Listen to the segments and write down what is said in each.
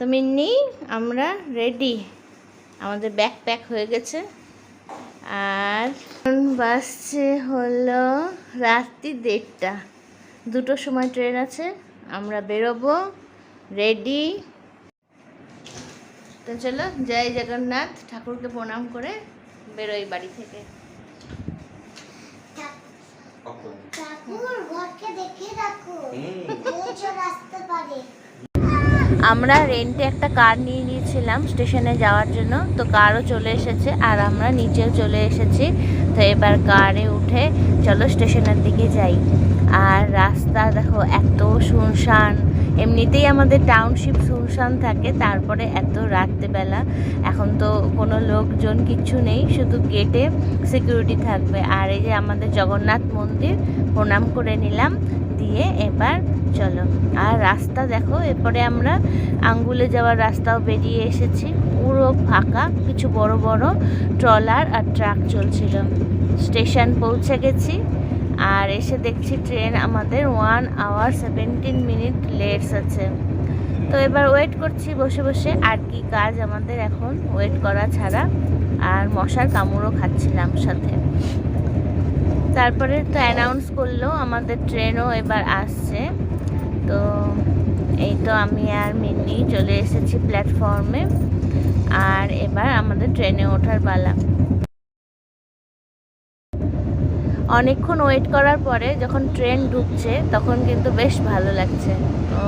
তো মিন্নি আমরা রেডি, আমাদের ব্যাগ প্যাক হয়ে গেছে। আর বাসছে হলো রাত্রি 1:30, 2টোর সময় ট্রেন আছে। আমরা বেরোবো, রেডি। তো চলো জয় জগন্নাথ, ঠাকুরকে প্রণাম করে বেরোই বাড়ি থেকে। আমরা রেন্টে একটা কার নিয়ে নিয়েছিলাম স্টেশনে যাওয়ার জন্য, তো কারও চলে এসেছে আর আমরা নিচেও চলে এসেছি। তো এবার কারে উঠে চলো স্টেশনের দিকে যাই। আর রাস্তা দেখো এত শুনশান, এমনিতেই আমাদের টাউনশিপ শুনশান থাকে, তারপরে এত রাত্রেবেলা। এখন তো কোনো লোকজন কিচ্ছু নেই, শুধু গেটে সিকিউরিটি থাকবে। আর এই যে আমাদের জগন্নাথ মন্দির, প্রণাম করে নিলাম, দিয়ে এবার চলো। আর রাস্তা দেখো, এরপরে আমরা আঙ্গুলে যাওয়ার রাস্তাও বেরিয়ে এসেছি, পুরো ফাঁকা, কিছু বড় বড় ট্রলার আর ট্রাক চলছিল। স্টেশন পৌঁছে গেছি, আর এসে দেখছি ট্রেন আমাদের 1 hour 17 minute লেটস আছে। তো এবার ওয়েট করছি বসে বসে, আর কি কাজ আমাদের এখন ওয়েট করা ছাড়া। আর মশার কামড়ও খাচ্ছিলাম সাথে। তারপরে তো অ্যানাউন্স করলো আমাদের ট্রেনও এবার আসছে। তো এই তো আমি আর মিন্নি চলে এসেছি প্ল্যাটফর্মে, আর এবার আমাদের ট্রেনে ওঠার পালা। অনেকক্ষণ ওয়েট করার পরে যখন ট্রেন ঢুকছে তখন কিন্তু বেশ ভালো লাগছে। তো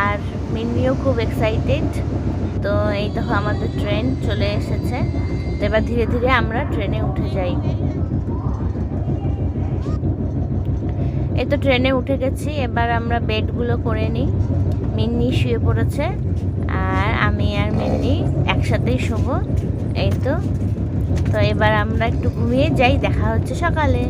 আর মিন্নিও খুব এক্সাইটেড। তো এই দেখো আমাদের ট্রেন চলে এসেছে। তো এবার ধীরে ধীরে আমরা ট্রেনে উঠে যাই। এই তো ট্রেনে উঠে গেছি, এবার আমরা বেডগুলো করে নিই। মিন্নি শুয়ে পড়েছে, আর আমি আর মিন্নি একসাথেই শোবো। এই তো এবার আমরা একটু ঘুমিয়ে যাই, দেখা হচ্ছে সকালে।